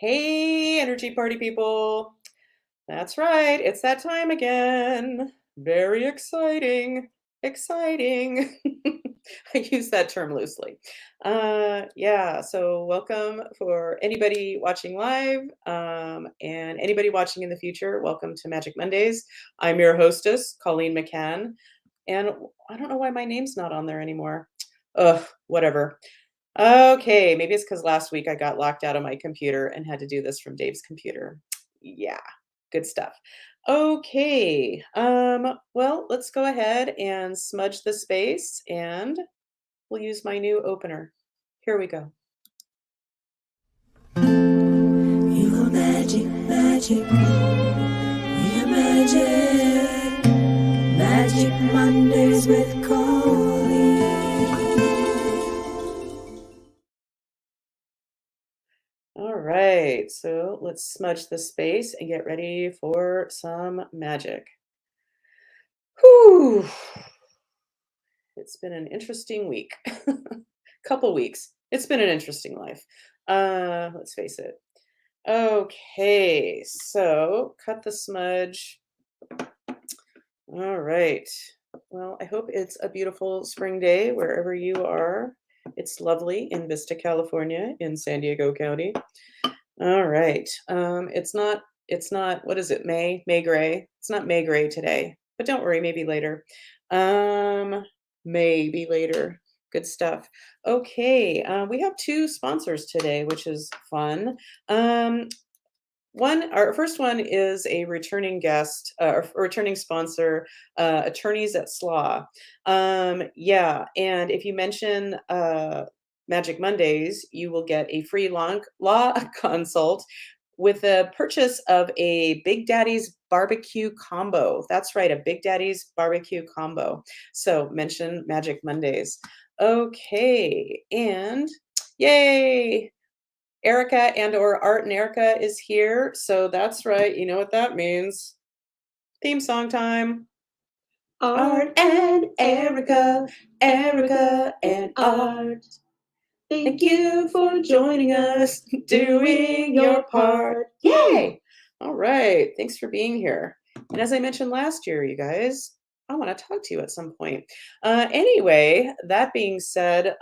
Hey, energy party people. That's right. It's that time again. Very exciting. Exciting. I use that term loosely. Yeah, so welcome for anybody watching live and anybody watching in the future. Welcome to Magic Mondays. I'm your hostess, Colleen McCann. And I don't know why my name's not on there anymore. Ugh, whatever. Okay, maybe it's because last week I got locked out of my computer and had to do this from Dave's computer. Yeah, good stuff. Okay, well, let's go ahead and smudge the space and we'll use my new opener. Here we go. You are magic, magic. We are magic. Magic Mondays with Colleen. All right, so let's smudge the space and get ready for some magic. Whew. It's been an interesting week. Couple weeks. It's been an interesting life. Let's face it. Okay, so cut the smudge. All right. Well, I hope it's a beautiful spring day wherever you are. It's lovely in Vista, California, in San Diego County. All right. It's not, what is it, May gray. It's not May gray today, but don't worry, maybe later. Um, maybe later. Good stuff. Okay, we have two sponsors today, which is fun. Um, our first one is a returning guest, or returning sponsor, Attorneys at Slaw. Yeah, and if you mention Magic Mondays, you will get a free law consult with the purchase of a Big Daddy's barbecue combo. That's right, a Big Daddy's barbecue combo. So mention Magic Mondays. Okay, and yay! Erica and/or Art and Erica is here, so that's right, you know what that means. Theme song time. Art and Erica, Erica and Art. Thank you for joining us, doing your part. Yay! All right, thanks for being here. And as I mentioned last year, you guys, I want to talk to you at some point. Anyway, that being said,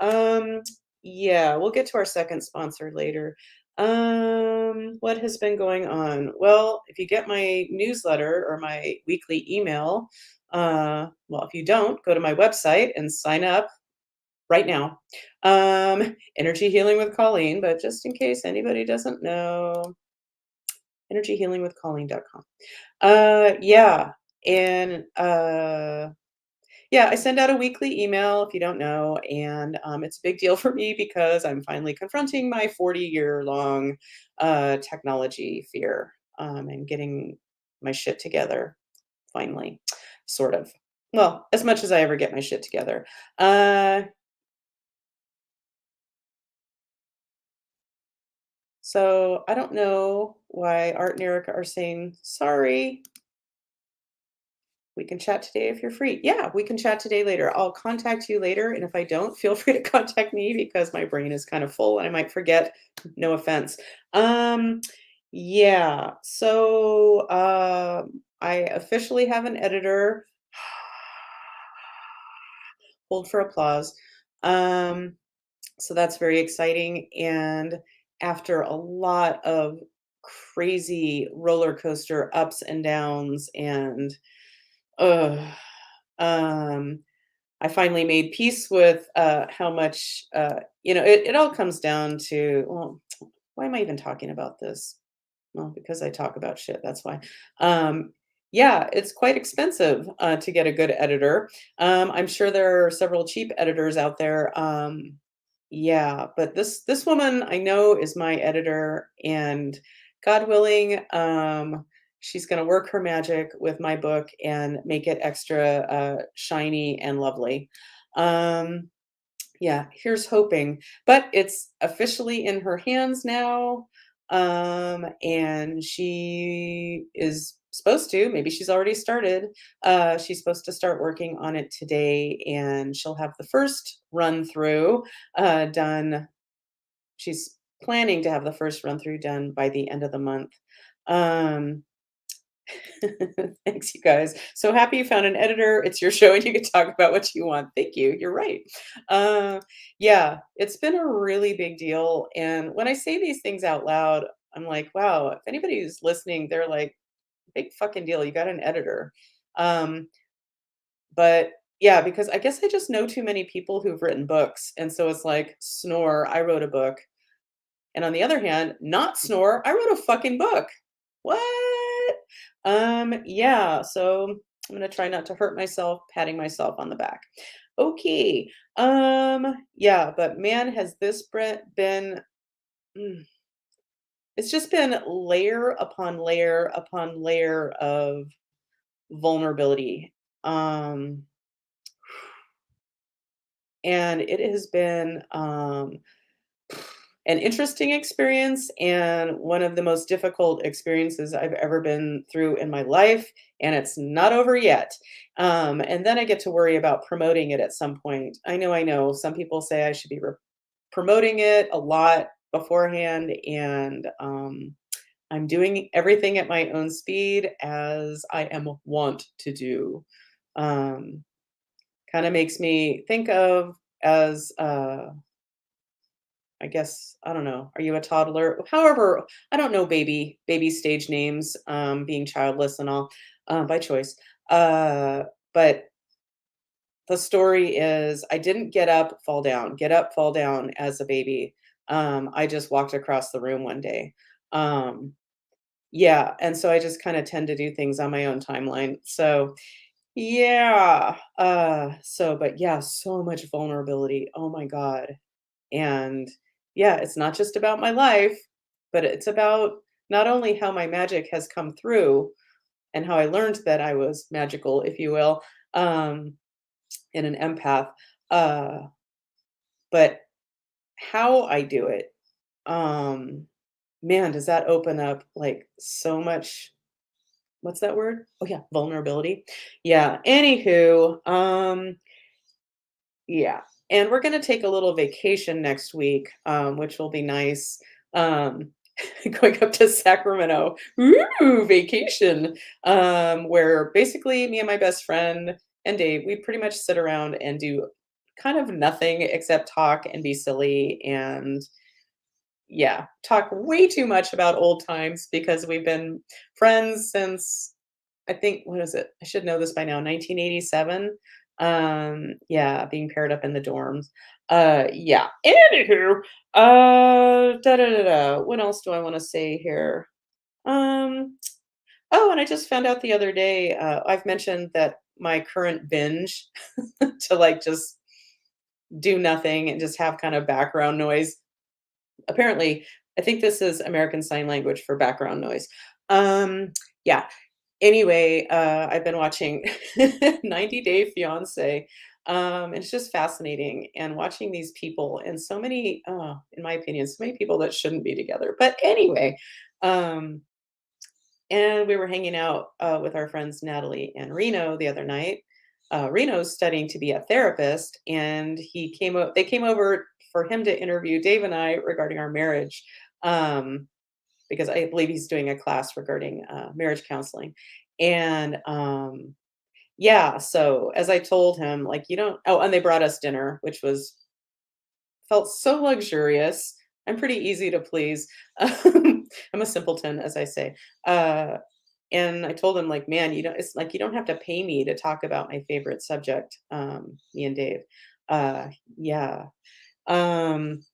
yeah, we'll get to our second sponsor later. What has been going on? Well, if you get my newsletter or my weekly email, well, if you don't, go to my website and sign up right now. Energy Healing with Colleen, but just in case anybody doesn't know, energyhealingwithcolleen.com. Yeah, and yeah, I send out a weekly email if you don't know, and it's a big deal for me because I'm finally confronting my 40-year-long technology fear and getting my shit together finally, sort of. Well, as much as I ever get my shit together. Uh, So I don't know why Art and Erica are saying, sorry, we can chat today if you're free. Yeah, we can chat today later. I'll contact you later. And if I don't, feel free to contact me because my brain is kind of full and I might forget. No offense. Um, yeah, so I officially have an editor. Hold for applause. Um, so that's very exciting. And after a lot of crazy roller coaster ups and downs and uh, um, I finally made peace with how much it all comes down to, well, why am I even talking about this? Well, because I talk about shit, that's why. Yeah, it's quite expensive to get a good editor. I'm sure there are several cheap editors out there. Yeah, but this woman I know is my editor, and God willing, she's going to work her magic with my book and make it extra shiny and lovely. Um, yeah, here's hoping. But it's officially in her hands now. And she is supposed to, maybe she's already started. She's supposed to start working on it today, and she'll have the first run through done. She's planning to have the first run through done by the end of the month. Um, Thanks, you guys. So happy you found an editor. It's your show and you can talk about what you want. Thank you. You're right. Uh, yeah, it's been a really big deal. And when I say these things out loud, I'm like, wow, if anybody's listening, they're like, big fucking deal. You got an editor. Um, but yeah, because I guess I just know too many people who've written books. And so it's like, snore, I wrote a book. And on the other hand, not snore, I wrote a fucking book. What? Yeah, so I'm gonna try not to hurt myself, patting myself on the back. Okay. Yeah, but man, has this been mm, it's just been layer upon layer upon layer of vulnerability. Um, and it has been an interesting experience and one of the most difficult experiences I've ever been through in my life, and it's not over yet. And then I get to worry about promoting it at some point. I know. Some people say I should be promoting it a lot beforehand, and I'm doing everything at my own speed as I am wont to do. Um, Kind of makes me think of as I guess, I don't know. Are you a toddler? However, I don't know baby stage names, being childless and all, by choice. Uh, but the story is I didn't get up, fall down as a baby. I just walked across the room one day. Um, yeah, and so I just kind of tend to do things on my own timeline. So yeah, but yeah, so much vulnerability. Oh my God. And yeah, it's not just about my life, but it's about not only how my magic has come through and how I learned that I was magical, if you will, um, and an empath, uh, but how I do it. Um, Man, does that open up like so much, what's that word? Oh yeah, vulnerability. Yeah. Anywho, yeah, and we're gonna take a little vacation next week, which will be nice. Um, Going up to Sacramento. Ooh, vacation. Where basically me and my best friend and Dave, we pretty much sit around and do kind of nothing except talk and be silly and yeah, talk way too much about old times because we've been friends since I think what is it? I should know this by now, 1987. Yeah, being paired up in the dorms. Yeah. Anywho, da da da da. What else do I want to say here? Um, oh, and I just found out the other day, I've mentioned that my current binge to like just do nothing and just have kind of background noise. Apparently, I think this is American Sign Language for background noise. Yeah, anyway, I've been watching 90 Day Fiance. It's just fascinating and watching these people and so many, in my opinion, so many people that shouldn't be together. But anyway, um, and we were hanging out with our friends Natalie and Reno the other night. Reno's studying to be a therapist, and they came over for him to interview Dave and I regarding our marriage. Um, because I believe he's doing a class regarding marriage counseling. And yeah, so as I told him, like, you don't, oh, and they brought us dinner, which felt so luxurious. I'm pretty easy to please. I'm a simpleton, as I say. Uh, and I told him, like, man, it's like you don't have to pay me to talk about my favorite subject, me and Dave. Uh, yeah. Um,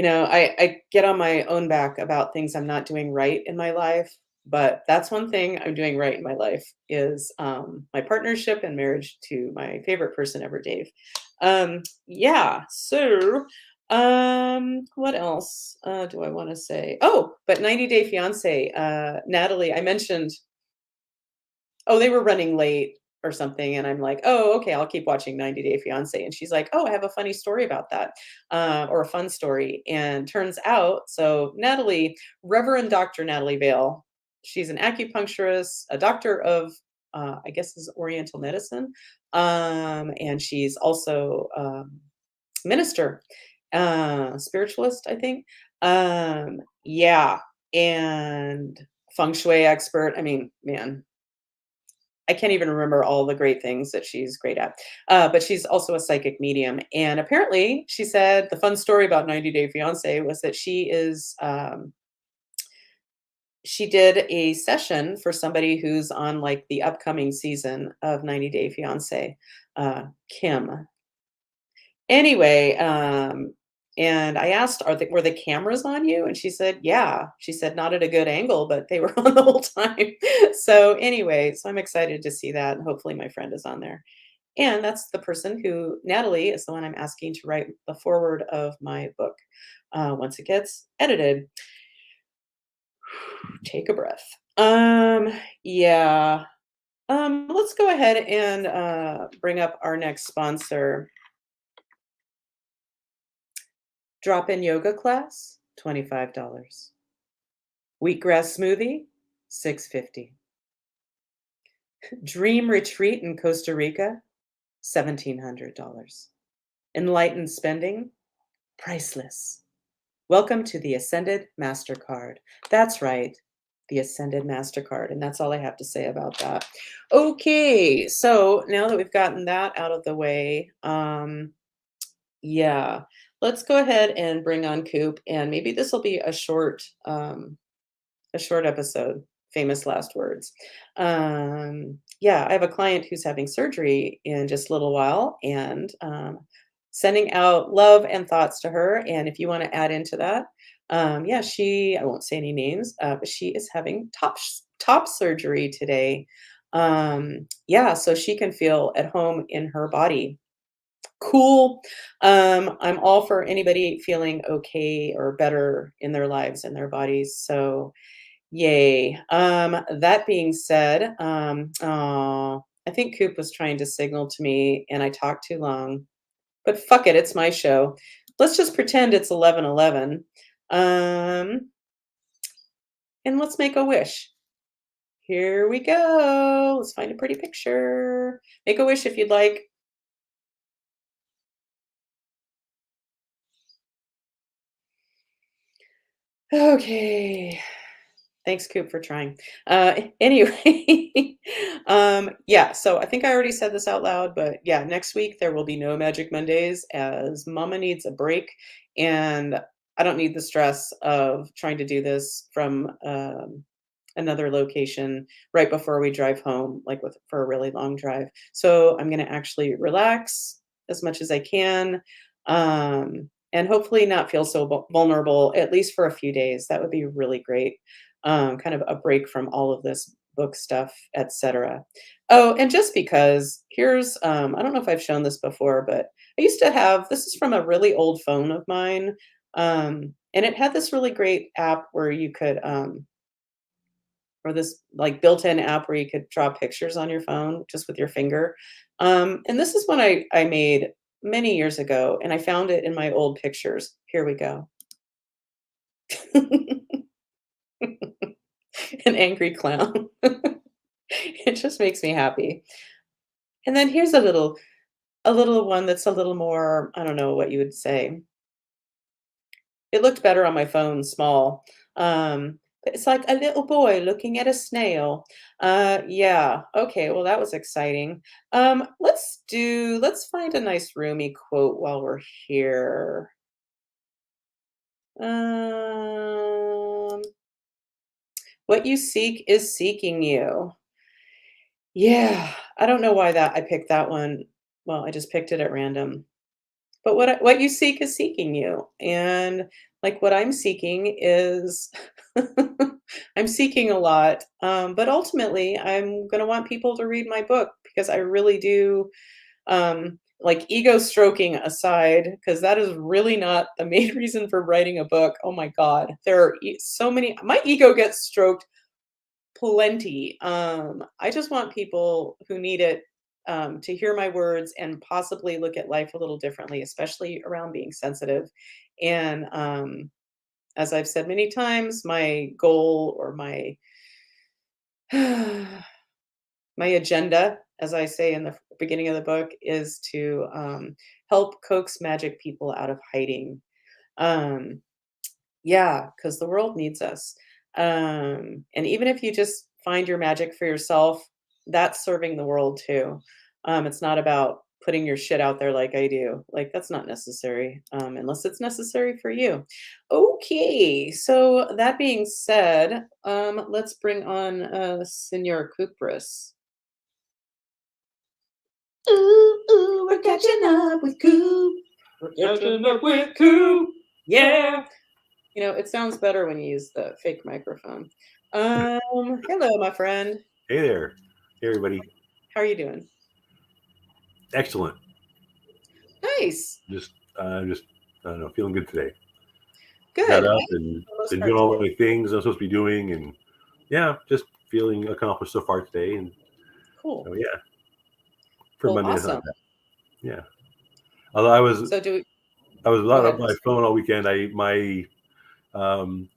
I get on my own back about things I'm not doing right in my life, but that's one thing I'm doing right in my life is my partnership and marriage to my favorite person ever, Dave. Yeah, so what else do I want to say? Oh, but 90 Day Fiance, Natalie, I mentioned, oh, they were running late or something, and I'm like, "Oh, okay, I'll keep watching 90 Day Fiancé," and she's like, "Oh, I have a funny story about that, or a fun story," and turns out so Natalie Reverend Doctor Natalie Vale, she's an acupuncturist, a doctor of, I guess is Oriental medicine, and she's also, minister, spiritualist, I think, Yeah, and feng shui expert. I mean, man, I can't even remember all the great things that she's great at. But she's also a psychic medium, and apparently, she said the fun story about 90 Day Fiancé was that she did a session for somebody who's on, like, the upcoming season of 90 Day Fiancé, Kim. Anyway, and I asked, were the cameras on you?" And she said, "Yeah." She said, "Not at a good angle, but they were on the whole time." So, anyway, so I'm excited to see that, and hopefully my friend is on there. And that's the person who Natalie is the one I'm asking to write the foreword of my book, once it gets edited. Take a breath. Yeah. Let's go ahead and, bring up our next sponsor. Drop-in yoga class, $25. Wheatgrass smoothie, 6.50. Dream retreat in Costa Rica, $1,700. Enlightened spending, priceless. Welcome to the Ascended Mastercard. That's right, the Ascended Mastercard, and that's all I have to say about that. Okay, so now that we've gotten that out of the way, yeah, let's go ahead and bring on Coop, and maybe this will be a short episode, famous last words. Yeah, I have a client who's having surgery in just a little while, and sending out love and thoughts to her. And if you want to add into that, yeah, I won't say any names, but she is having top surgery today. Yeah, so she can feel at home in her body. Cool. I'm all for anybody feeling okay or better in their lives and their bodies. So, yay. That being said, aw, I think Coop was trying to signal to me and I talked too long. But fuck it, it's my show. Let's just pretend it's 11:11. Um, and let's make a wish. Here we go. Let's find a pretty picture. Make a wish if you'd like. Okay. Thanks, Coop, for trying. Anyway, yeah, so I think I already said this out loud, but yeah, next week there will be no Magic Mondays as Mama needs a break, and I don't need the stress of trying to do this from another location right before we drive home, like for a really long drive. So I'm going to actually relax as much as I can. And hopefully not feel so vulnerable, at least for a few days. That would be really great. Kind of a break from all of this book stuff, etc. Oh, and just because here's, I don't know if I've shown this before, but I used to have this is from a really old phone of mine. And it had this really great app where you could, or this like built-in app where you could draw pictures on your phone just with your finger. And this is one I made many years ago, and I found it in my old pictures. Here we go. An angry clown. It just makes me happy. And then here's a little one that's a little more, I don't know what you would say. It looked better on my phone small. But it's like a little boy looking at a snail. Yeah. Okay, well that was exciting. Let's find a nice roomy quote while we're here. Um, what you seek is seeking you. Yeah, I don't know why that I picked that one. Well, I just picked it at random. But what you seek is seeking you, and, like, what I'm seeking is I'm seeking a lot, but ultimately, I'm gonna want people to read my book because I really do, like, ego stroking aside, because that is really not the main reason for writing a book. Oh my god, there are so many my ego gets stroked plenty. I just want people who need it to hear my words and possibly look at life a little differently, especially around being sensitive. And as I've said many times, my goal or my my agenda, as I say in the beginning of the book, is to help coax magic people out of hiding. Um, Yeah, because the world needs us. And even if you just find your magic for yourself, that's serving the world too. It's not about putting your shit out there like I do. Like that's not necessary, unless it's necessary for you. Okay, so that being said, let's bring on Senor Cooperus. Ooh, ooh, we're catching up with Coop. We're catching up with Coop. Yeah. You know, it sounds better when you use the fake microphone. Hello, my friend. Hey there. Hey, everybody. How are you doing? Excellent. Nice. Just, just, I don't know, feeling good today. Got Good. up I and for the most been part doing all today. the things I'm supposed to be doing, and yeah, just feeling accomplished so far today. And Cool. so, yeah, for Well, Monday, it's not awesome. bad. Yeah. Although So do we I was go not ahead. on my phone all weekend. Um,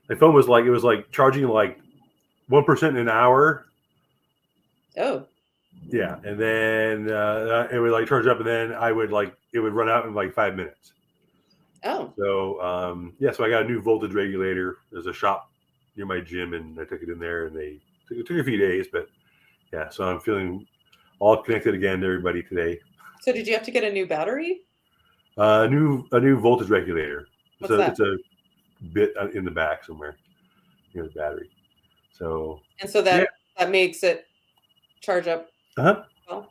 my phone was like, it was like charging like 1% an hour. Oh, Yeah. And then it would like charge up, and then it would run out in like 5 minutes. oh, So yeah, so I got a new voltage regulator. There's a shop near my gym, and I took it in there, and it took a few days, but yeah. So I'm feeling all connected again to everybody today. so did you have to get a new battery? A new voltage regulator. What's that? It's a bit in the back somewhere near the battery. So And so yeah, that makes it charge up uh-huh. well.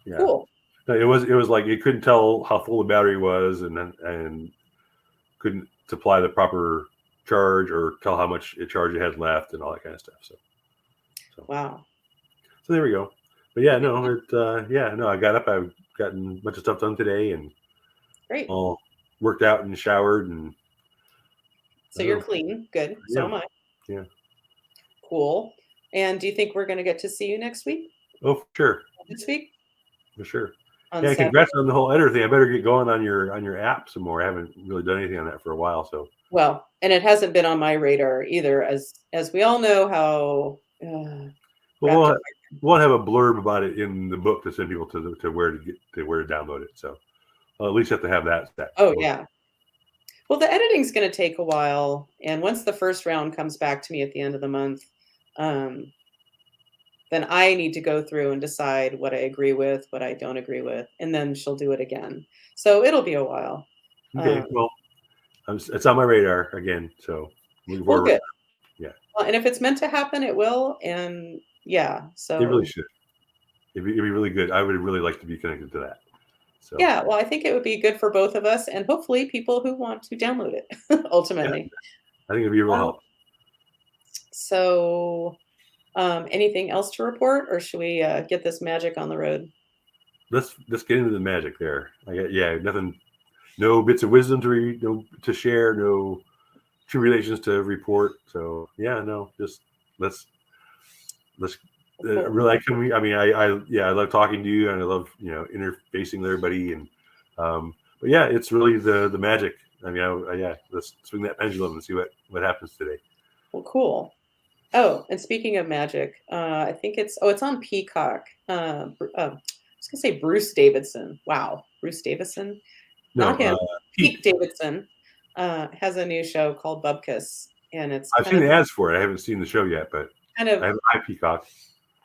Yeah. Cool. No, it was like it couldn't tell how full the battery was, and couldn't supply the proper charge or tell how much charge it had left and all that kind of stuff. So Wow. So there we go. But yeah, Yeah, no, yeah, no, I got up. I've gotten a bunch of stuff done today, and great. all worked out and showered, and So you're oh, clean. Good. So yeah, am I. yeah, Cool. And do you think we're going to get to see you next week? oh, for sure, This week for sure. on Yeah, Saturday? congrats on the whole editor thing. I better get going on your app some more. I haven't really done anything on that for a while, so Well, and it hasn't been on my radar either, as we all know how well, wrapped up. we'll have a blurb about it in the book to send people to where to get to where to download it. So I'll at least have to have that set. Oh yeah. Well, the editing's going to take a while, and once the first round comes back to me at the end of the month, um, then I need to go through and decide what I agree with, what I don't agree with, and then she'll do it again. So it'll be a while. Okay, Um, well, it's on my radar again, so looking well, forward. good. Yeah, Well, and if it's meant to happen, it will. And yeah, it really so should. It'd be really good. I would really like to be connected to that. So yeah, well, I think it would be good for both of us and hopefully people who want to download it yeah, ultimately. I think it'd be a real Um, help. so, anything else to report, or should we get this magic on the road? Let's get into the magic there. I got yeah, nothing, no bits of wisdom no to share, no true relations to report. So yeah, no, just let's let's Cool. really. I mean, yeah, I love talking to you, and I love interfacing with everybody, and but yeah, it's really the magic. I mean, yeah, let's swing that pendulum and see what happens today. Well, cool. Oh, and speaking of magic, I think it's on Peacock. I was gonna say Bruce Davidson. Wow, Bruce Davidson, No, not him. Pete. Pete Davidson has a new show called Bubkus, and it's I've seen the ads for it. I haven't seen the show yet, but kind of I Peacock.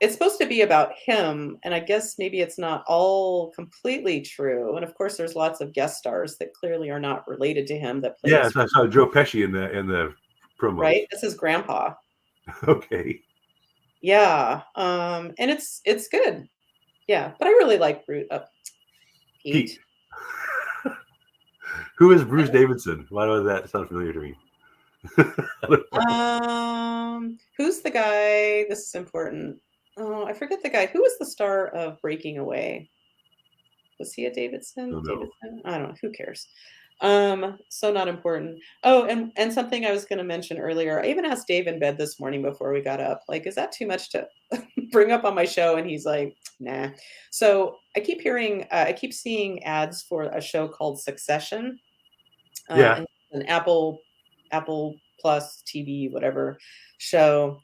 it's supposed to be about him, and I guess maybe it's not all completely true. And of course, there's lots of guest stars that clearly are not related to him that play Yeah, his I saw Joe Pesci in the promos. right. This is Grandpa. Okay. Yeah, and it's good. Yeah, but I really like Pete. Pete. Who is Bruce Davidson? Why does that sound familiar to me? I don't know. Who's the guy? This is important. Oh, I forget the guy. Who was the star of Breaking Away? Was he a I Davidson? don't know. Davidson? I don't know. Who cares? So not important. Oh, and something I was going to mention earlier. I even asked Dave in bed this morning before we got up. Like, is that too much to bring up on my show? And he's like, nah. So I keep seeing ads for a show called Succession, Yeah. and an Apple Plus TV, whatever show,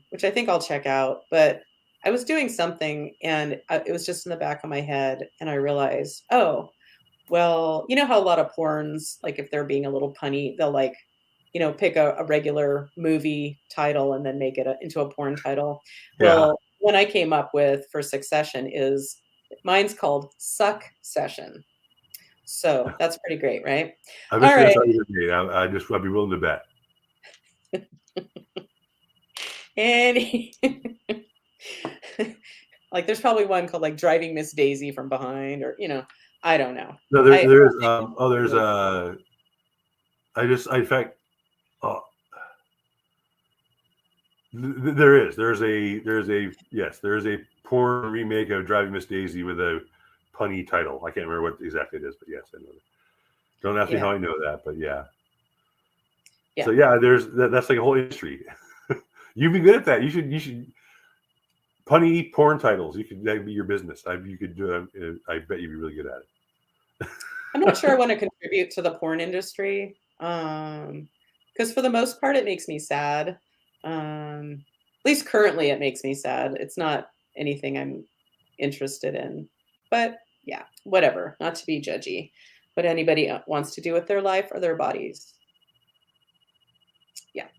which I think I'll check out. But I was doing something, and it was just in the back of my head, and I realized, oh. well, you know how a lot of porns, like if they're being a little punny, they'll like, pick a regular movie title and then make it into a porn title. Yeah. Well, one I came up with for Succession is mine's called Suck Session. So that's pretty great, right? I bet All you that's right. how you made. I'd be willing to bet. And like there's probably one called like Driving Miss Daisy from Behind, or I don't know. No, I there is. There's really in fact, uh, there is. There is a porn remake of Driving Miss Daisy with a punny title. I can't remember what exactly it is, but yes, I know that. Don't ask me yeah, how I know that, but yeah. yeah. So yeah, that's like a whole industry. You'd be good at that. You should punny porn titles. That'd be your business. You could do it. I bet you'd be really good at it. I'm not sure I want to contribute to the porn industry. Because for the most part it makes me sad. At least currently it makes me sad. It's not anything I'm interested in. But yeah, whatever. Not to be judgy. What anybody wants to do with their life or their bodies. Yeah.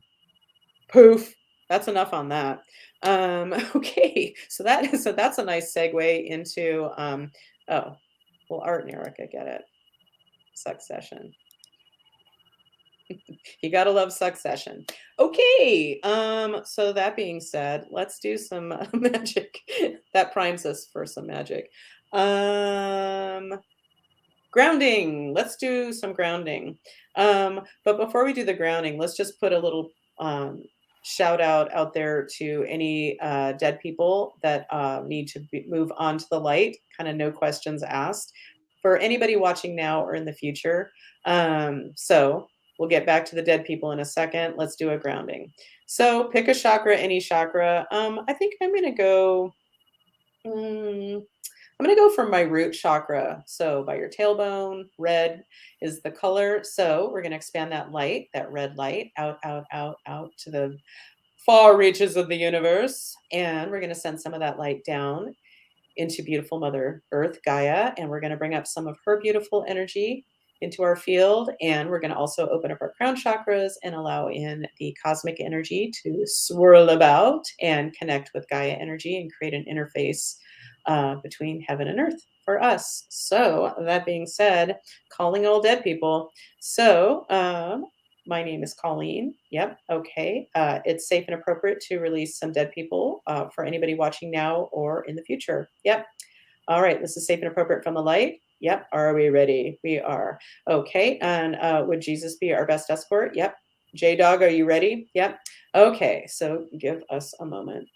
Poof. That's enough on that. Okay. So that's a nice segue into oh, well, Art and Erica get it. Succession. You gotta love Succession. Okay, so that being said, let's do some magic. That primes us for some magic. Grounding. Let's do some grounding. But before we do the grounding, let's just put a little shout out there to any dead people that need to move on to the light, kind of no questions asked. For anybody watching now or in the future. So we'll get back to the dead people in a second. Let's do a grounding. So pick a chakra, any chakra. I think I'm going to go. I'm going to go for my root chakra. So by your tailbone, red is the color. So we're going to expand that light, that red light, out to the far reaches of the universe. And we're going to send some of that light down into beautiful Mother Earth, Gaia. And we're going to bring up some of her beautiful energy into our field. And we're going to also open up our crown chakras and allow in the cosmic energy to swirl about and connect with Gaia energy and create an interface between heaven and earth for us. So, that being said, calling all dead people. So, my name is Colleen. Yep. Okay. It's safe and appropriate to release some dead people for anybody watching now or in the future. Yep. All right. This is safe and appropriate from the light. Yep. Are we ready? We are. Okay. And would Jesus be our best escort? Yep. J Dog, are you ready? Yep. Okay. So give us a moment.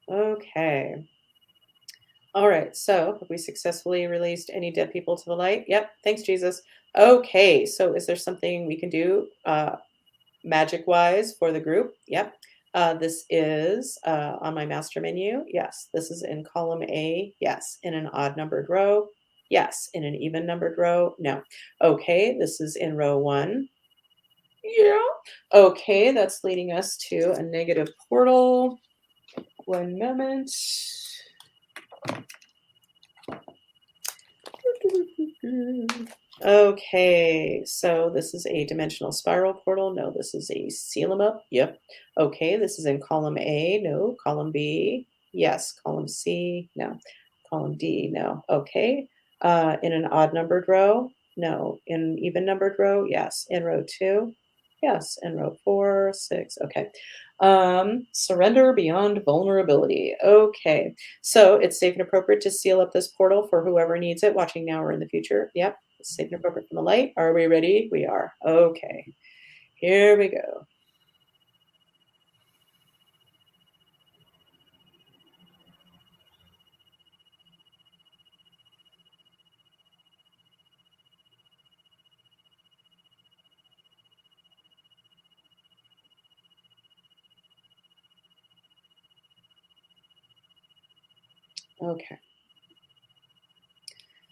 Okay. All right. So have we successfully released any dead people to the light? Yep. Thanks, Jesus. Okay. So is there something we can do magic wise for the group? Yep. This is on my master menu. Yes. This is in column A. Yes. In an odd numbered row. Yes. In an even numbered row. No. Okay. This is in row 1. Yeah. Okay. That's leading us to a negative portal. One moment. Okay, so this is a dimensional spiral portal. No, this is a seal 'em up. Yep. Okay, this is in column A. No. Column B. Yes. Column C. No. Column D. No. Okay. In an odd numbered row. No. In even numbered row. Yes. In row 2. Yes. In row 4, 6. Okay. Surrender beyond vulnerability. Okay. So it's safe and appropriate to seal up this portal for whoever needs it, watching now or in the future. Yep. It's safe and appropriate from the light. Are we ready? We are. Okay. Here we go. Okay.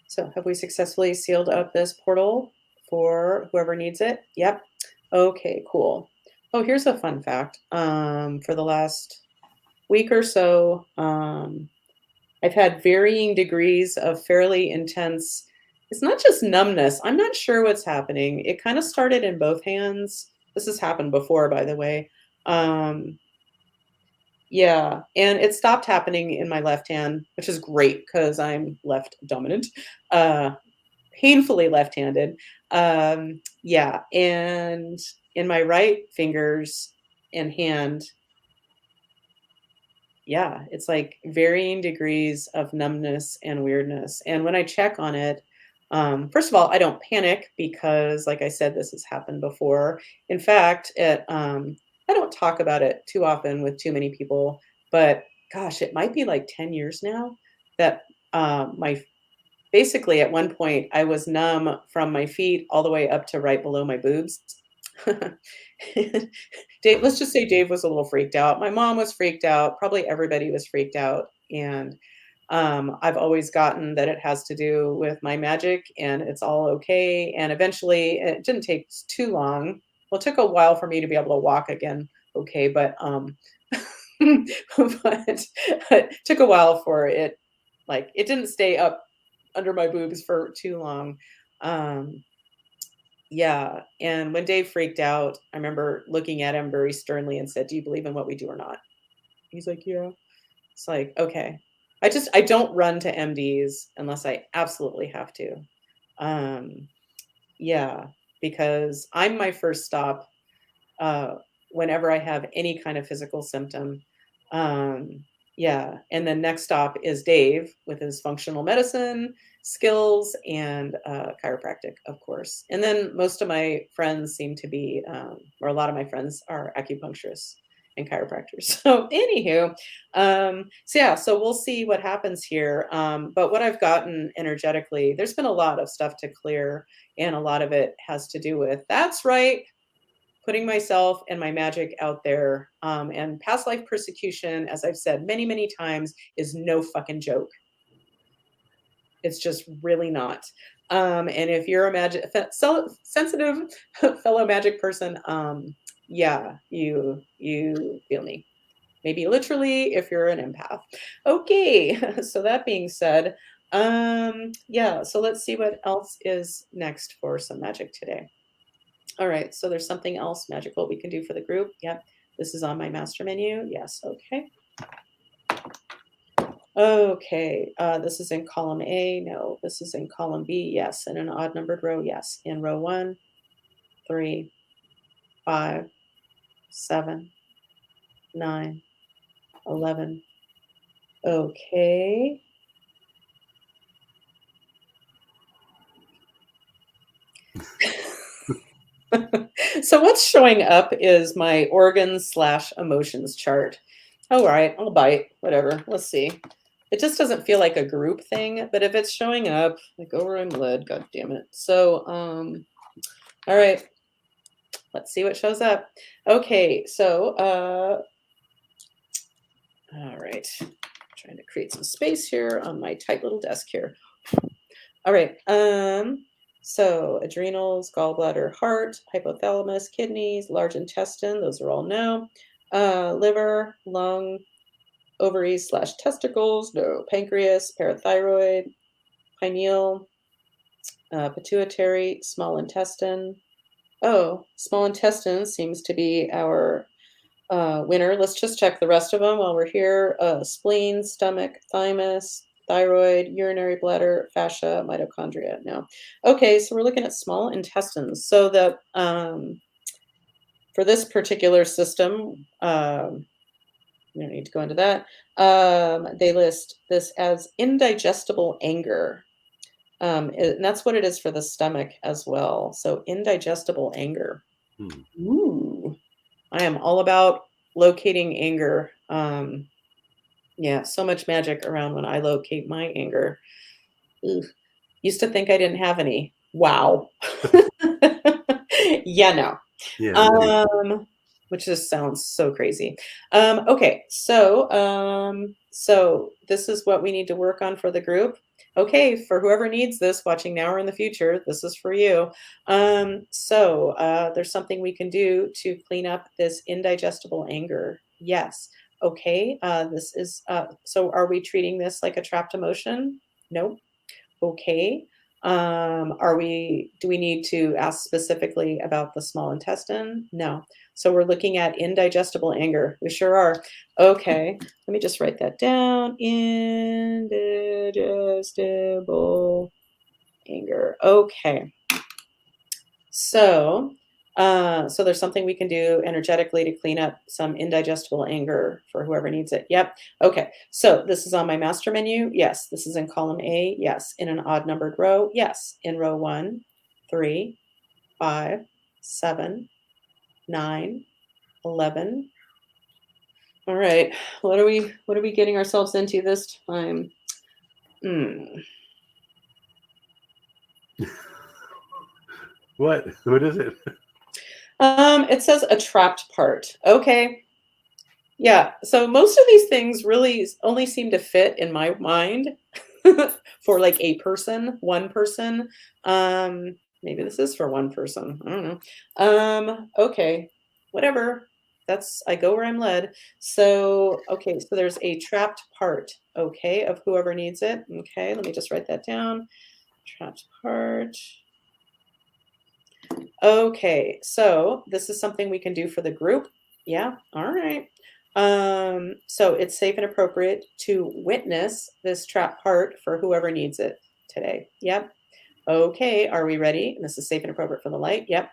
So have we successfully sealed up this portal for whoever needs it. Yep. Okay, cool. Oh, here's a fun fact. For the last week or so, I've had varying degrees of fairly intense. It's not just numbness. I'm not sure what's happening. It kind of started in both hands. This has happened before, by the way. Yeah, and it stopped happening in my left hand, which is great because I'm left dominant, uh, painfully left-handed. Yeah, and in my right fingers and hand, yeah, it's like varying degrees of numbness and weirdness. And when I check on it, first of all, I don't panic because, like I said, this has happened before. In fact, I don't talk about it too often with too many people, but gosh, it might be like 10 years now that my basically at one point I was numb from my feet all the way up to right below my boobs. Dave, let's just say Dave was a little freaked out. My mom was freaked out. Probably everybody was freaked out. And I've always gotten that it has to do with my magic and it's all okay. And eventually, it didn't take too long. Well, it took a while for me to be able to walk again. Okay. But, but it took a while for it. Like it didn't stay up under my boobs for too long. Um, yeah, and when Dave freaked out, I remember looking at him very sternly and said, "Do you believe in what we do or not?" He's like, "Yeah." It's like, "Okay." I don't run to MDs unless I absolutely have to. Um, yeah, because I'm my first stop uh, whenever I have any kind of physical symptom. Um, yeah, and then next stop is Dave with his functional medicine skills and chiropractic, of course. And then most of my friends seem to be, or a lot of my friends are acupuncturists and chiropractors. So, anywho, so yeah, so we'll see what happens here. But what I've gotten energetically, there's been a lot of stuff to clear, and a lot of it has to do with that's right, putting myself and my magic out there. And past life persecution, as I've said many, many times, is no fucking joke. It's just really not. And if you're a sensitive fellow magic person, yeah, you feel me. Maybe literally if you're an empath. Okay, so that being said, yeah, so let's see what else is next for some magic today. All right, so there's something else magical we can do for the group. Yep, this is on my master menu. Yes, okay. Okay, this is in column A. No, this is in column B. Yes, in an odd numbered row. Yes, in row 1, 3, 5, 7, 9, 11. Okay. So what's showing up is my organs/emotions chart. All right, I'll bite. Whatever. Let's see. It just doesn't feel like a group thing, but if it's showing up, like go where I'm led, god damn it. So, all right, let's see what shows up. Okay, so, all right, trying to create some space here on my tight little desk here. All right, so adrenals, gallbladder, heart, hypothalamus, kidneys, large intestine, those are all no. Liver, lung, ovaries/testicles, no. Pancreas, parathyroid, pineal, pituitary, small intestine. Oh, small intestine seems to be our winner. Let's just check the rest of them while we're here. Spleen, stomach, thymus, thyroid, urinary bladder, fascia, mitochondria. No. Okay, so we're looking at small intestines. So the for this particular system, we don't need to go into that. They list this as indigestible anger. And that's what it is for the stomach as well. So indigestible anger. Ooh, I am all about locating anger. Yeah, so much magic around when I locate my anger. Ugh. Used to think I didn't have any. Wow. Yeah, no. Yeah. Um, which just sounds so crazy. Okay, so this is what we need to work on for the group. Okay, for whoever needs this, watching now or in the future, this is for you. There's something we can do to clean up this indigestible anger. Yes. Okay, this is so are we treating this like a trapped emotion? Nope. Okay. Do we need to ask specifically about the small intestine? No. So we're looking at indigestible anger. We sure are. Okay. Let me just write that down. Indigestible anger. Okay. So there's something we can do energetically to clean up some indigestible anger for whoever needs it. Yep. Okay. So this is on my master menu. Yes. This is in column A. Yes. In an odd numbered row. Yes. In row 1, 3, 5, 7, 9, 11. All right. What are we getting ourselves into this time? What? What is it? It says a trapped part. Okay. Yeah, so most of these things really only seem to fit in my mind for like a person, one person. Maybe this is for one person. I don't know. Okay, whatever. I go where I'm led. So, okay, so there's a trapped part, okay, of whoever needs it. Okay, let me just write that down. Trapped part. Okay, so this is something we can do for the group. Yeah, all right. So it's safe and appropriate to witness this trap part for whoever needs it today. Yep. Okay, are we ready? And this is safe and appropriate for the light. Yep.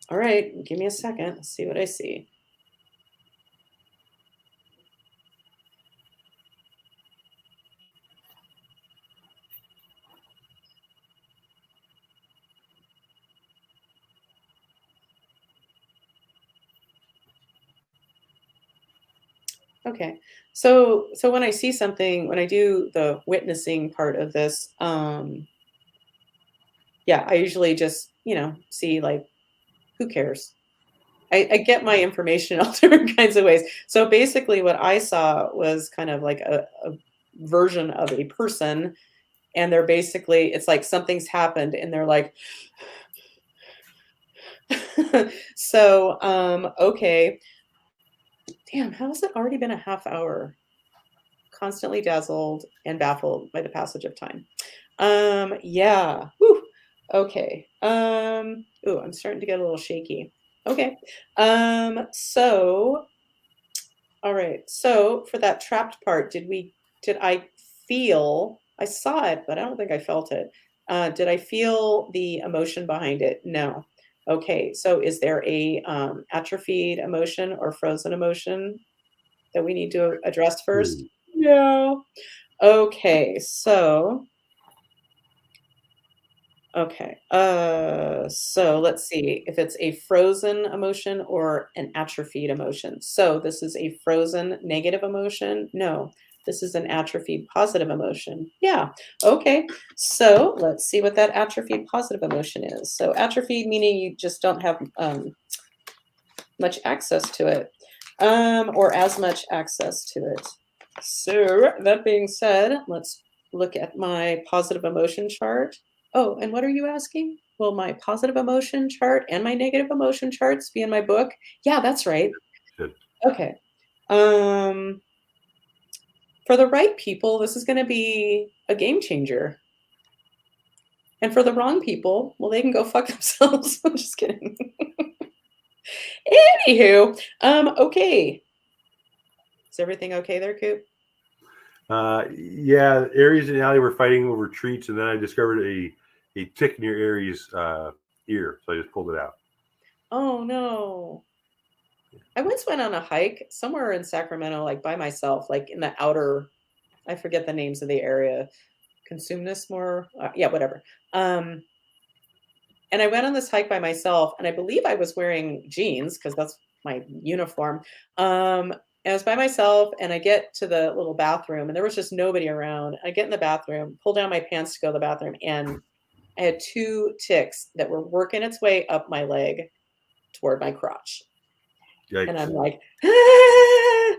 All right, give me a second. Let's see what I see. Okay. So when I see something, when I do the witnessing part of this, yeah, I usually just, see like, who cares? I get my information in all different kinds of ways. So basically, what I saw was kind of like a version of a person, and they're basically, it's like something's happened, and they're like, okay, damn, how has it already been a half hour? Constantly dazzled and baffled by the passage of time. Yeah. Whew. Okay. Ooh, I'm starting to get a little shaky. Okay. All right. So for that trapped part, did I feel, I saw it, but I don't think I felt it. Did I feel the emotion behind it? No. Okay. So is there a atrophied emotion or frozen emotion that we need to address first? Ooh. No. Okay. So let's see if it's a frozen emotion or an atrophied emotion. So this is a frozen negative emotion. No, this is an atrophied positive emotion. Yeah. Okay. So let's see what that atrophied positive emotion is. So atrophied meaning you just don't have much access to it, or as much access to it. So that being said, let's look at my positive emotion chart. Oh, and what are you asking? Will my positive emotion chart and my negative emotion charts be in my book? Yeah, that's right. Good. Okay. For the right people, this is going to be a game changer. And for the wrong people, well, they can go fuck themselves. I'm just kidding. Anywho, okay. Is everything okay there, Coop? Yeah, Aries and Allie were fighting over treats, and then I discovered a tick near Aries' ear, so I just pulled it out. Oh no. I once went on a hike somewhere in Sacramento, like by myself, like in the outer, I forget the names of the area, Consumnes more, yeah, whatever. And I went on this hike by myself, and I believe I was wearing jeans because that's my uniform. And I was by myself, and I get to the little bathroom, and there was just nobody around. I get in the bathroom, pull down my pants to go to the bathroom, and I had two ticks that were working its way up my leg toward my crotch. And I'm Yikes. like, "Ah!"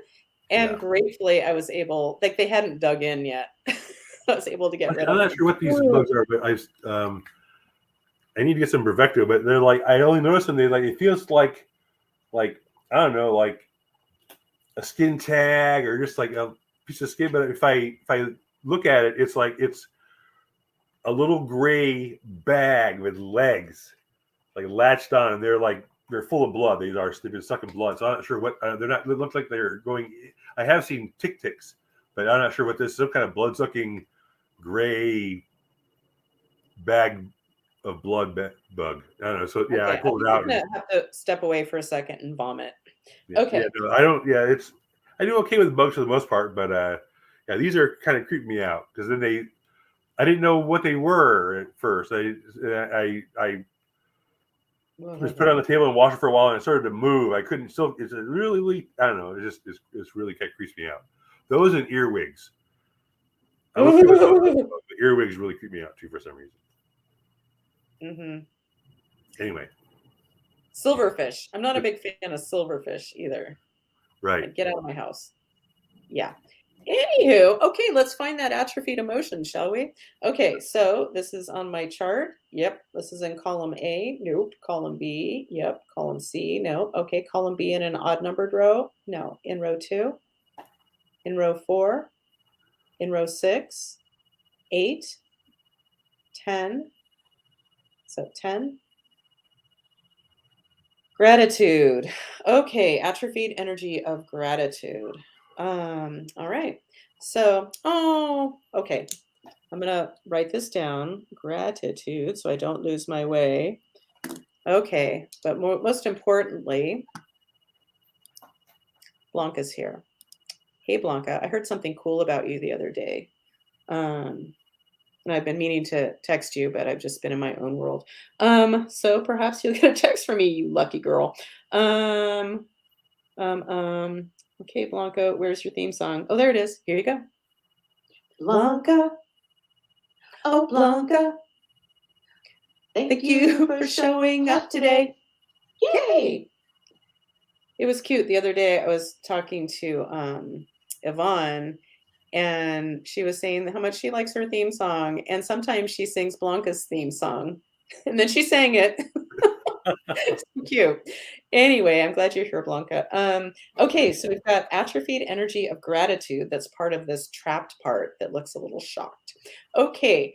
Yeah. And gratefully I was able, like they hadn't dug in yet. I was able to get rid I'm of not them. sure what these bugs are, but I need to get some Bravecto, but they're like I only noticed them. They like it feels like I don't know, like a skin tag or just like a piece of skin. But if I look at it, it's like it's a little gray bag with legs, like latched on, and they're full of blood. They've been sucking blood. So I'm not sure what they're not. They look like they're going. I have seen ticks, but I'm not sure what this is. Some kind of blood sucking gray bag of blood bug. I don't know. So yeah, I Okay, I pulled think it I'm out and gonna have to step away for a second and vomit. yeah. Okay. No, I don't. Yeah, it's I do okay with bugs for the most part, but yeah, these are kind of creeping me out because then I didn't know what they were at first. I was put it on the table and watched it for a while, and it started to move. I couldn't still. It's a really I don't know. It's really kind of creeps me out. Those and earwigs. I'm okay with those, but earwigs really creep me out too for some reason. Hmm. Anyway, Silverfish. I'm not a big fan of silverfish either. right. Like, get out of my house. Yeah. Anywho, okay, let's find that atrophied emotion, shall we? Okay, so this is on my chart. Yep, this is in column A. Nope. Column B. Yep. Column C. Nope. Okay, column B in an odd numbered row. No. In row 2. In row 4. In row 6. 8. 10. So 10. Gratitude. Okay, atrophied energy of gratitude. All right. So, oh, okay. I'm gonna write this down. Gratitude, so I don't lose my way. Okay, but most importantly, Blanca's here. Hey, Blanca, I heard something cool about you the other day. Um, and I've been meaning to text you, but I've just been in my own world. So perhaps you'll get a text from me, you lucky girl. Um, okay, Blanca, where's your theme song? Oh, there it is. Here you go. Blanca, oh Blanca, thank you for showing up today. Yay! It was cute. The other day I was talking to Yvonne, and she was saying how much she likes her theme song, and sometimes she sings Blanca's theme song. And then she sang it. So cute. Anyway, I'm glad you're here, Blanca. Okay, so we've got atrophied energy of gratitude that's part of this trapped part that looks a little shocked. Okay,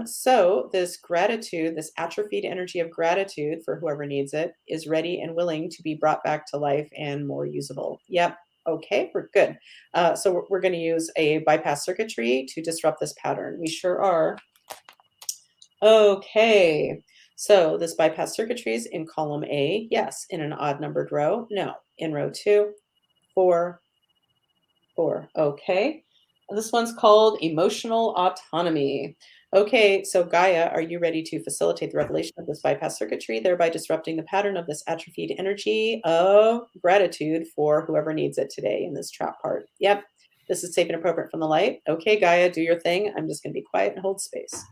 so this gratitude, this atrophied energy of gratitude for whoever needs it, is ready and willing to be brought back to life and more usable. Yep. Okay, we're good. So we're going to use a bypass circuitry to disrupt this pattern. We sure are. Okay, so this bypass circuitry is in column A. Yes. In an odd numbered row. No. In row 2, 4, 4. Okay. This one's called emotional autonomy. Okay, so Gaia, are you ready to facilitate the revelation of this bypass circuitry, thereby disrupting the pattern of this atrophied energy of gratitude for whoever needs it today in this trap part? Yep. This is safe and appropriate from the light. Okay, Gaia, do your thing. I'm just going to be quiet and hold space.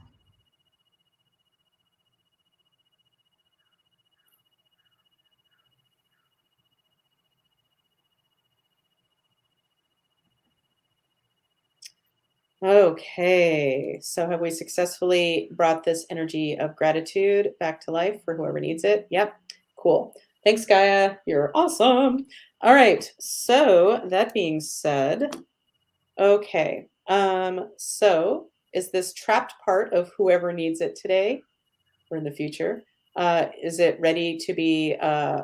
Okay, so have we successfully brought this energy of gratitude back to life for whoever needs it? Yep, cool. Thanks, Gaia. You're awesome. All right, so that being said, okay, so is this trapped part of whoever needs it today or in the future? Is it ready to be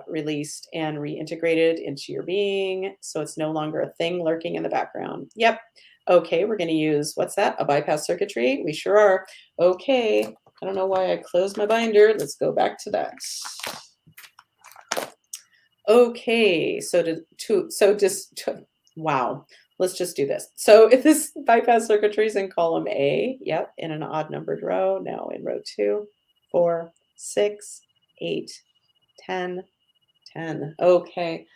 released and reintegrated into your being so it's no longer a thing lurking in the background? Yep. Okay, we're going to use, what's that? A bypass circuitry? We sure are. Okay, I don't know why I closed my binder. Let's go back to that. Okay, wow. Let's just do this. So if this bypass circuitry is in column A, yep, in an odd numbered row, no, in row 2, 4, 6, 8, 10, 10. Okay.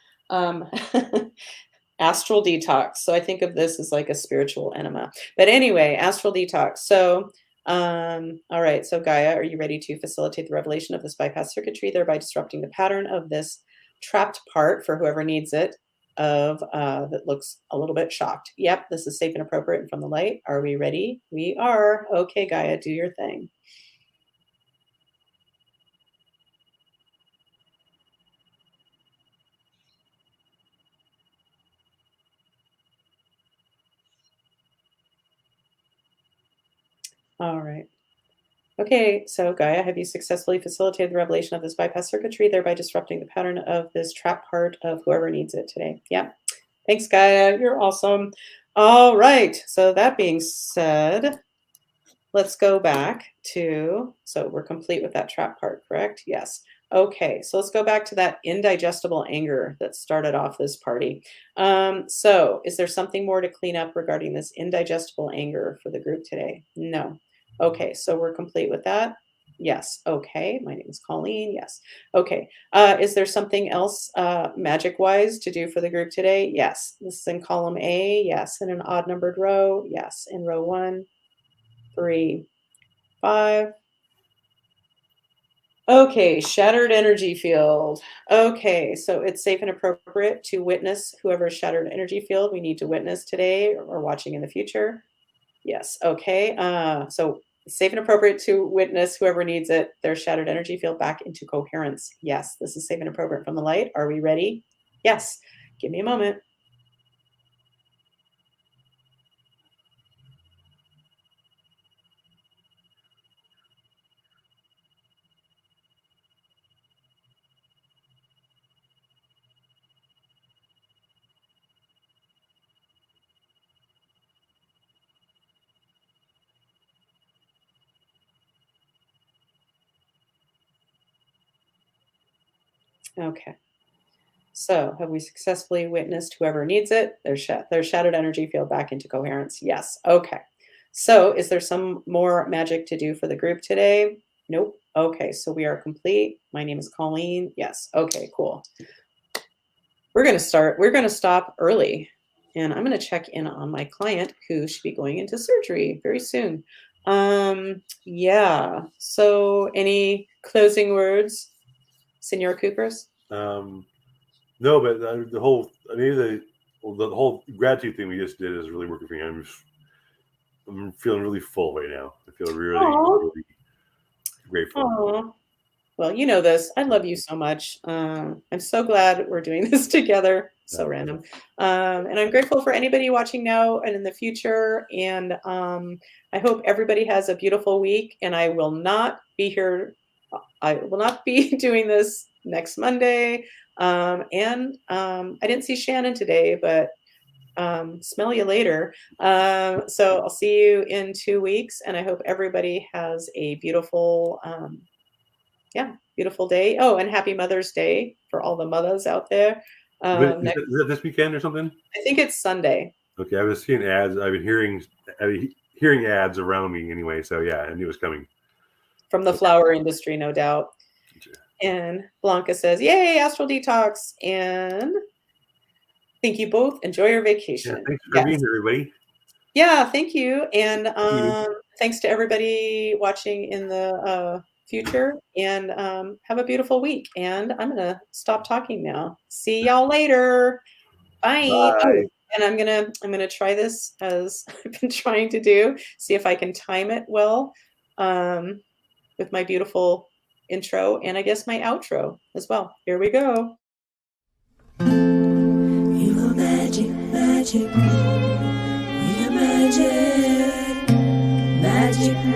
Astral detox. So I think of this as like a spiritual enema. But anyway, astral detox. So all right. So Gaia, are you ready to facilitate the revelation of this bypass circuitry, thereby disrupting the pattern of this trapped part for whoever needs it of that looks a little bit shocked. Yep, this is safe and appropriate and from the light. Are we ready? We are. Okay, Gaia, do your thing. All right. Okay, so Gaia, have you successfully facilitated the revelation of this bypass circuitry, thereby disrupting the pattern of this trap part of whoever needs it today? Yeah. Thanks, Gaia. You're awesome. All right. So that being said, let's go back to, so we're complete with that trap part, correct? Yes. Okay, so let's go back to that indigestible anger that started off this party. So is there something more to clean up regarding this indigestible anger for the group today? No. Okay, so we're complete with that. Yes. Okay, my name is Colleen. Yes. Okay. Is there something else magic wise to do for the group today? Yes. This is in column A. Yes. In an odd numbered row. Yes. In row 1, 3, 5. Okay, shattered energy field. Okay, so it's safe and appropriate to witness whoever's shattered energy field we need to witness today or watching in the future. Yes, okay. So it's safe and appropriate to witness whoever needs it, their shattered energy field back into coherence. Yes, this is safe and appropriate from the light. Are we ready? Yes. Give me a moment. Okay. So, have we successfully witnessed whoever needs it, their shattered energy field back into coherence? Yes. Okay. So, is there some more magic to do for the group today? Nope. Okay. So, we are complete. My name is Colleen. Yes. Okay. Cool. We're going to start. We're going to stop early. And I'm going to check in on my client who should be going into surgery very soon. Yeah. So, any closing words, Senor Coopers? No, but the whole, I mean, the whole gratitude thing we just did is really working for me. I'm feeling really full right now. I feel really, Aw. really grateful. Aw. Well, you know this. I love you so much. I'm so glad we're doing this together. So Yeah. random. And I'm grateful for anybody watching now and in the future. And I hope everybody has a beautiful week. And I will not be here. I will not be doing this next Monday. I didn't see Shannon today, but smell you later. So I'll see you in 2 weeks. And I hope everybody has a beautiful beautiful day. Oh, and happy Mother's Day for all the mothers out there. Is that this weekend or something? I think it's Sunday. Okay, I was seeing ads. I've been hearing ads around me anyway. So yeah, I knew it was coming. From the flower industry, no doubt. And Blanca says, yay, astral detox. And thank you both. Enjoy your vacation. Yeah, thanks for being here, everybody. Yeah, thank you. And thanks to everybody watching in the future. And have a beautiful week. And I'm going to stop talking now. See y'all later. Bye. Bye. Oh, and I'm gonna try this as I've been trying to do. See if I can time it well with my beautiful intro and I guess my outro as well. Here we go. You are magic, magic. We are magic.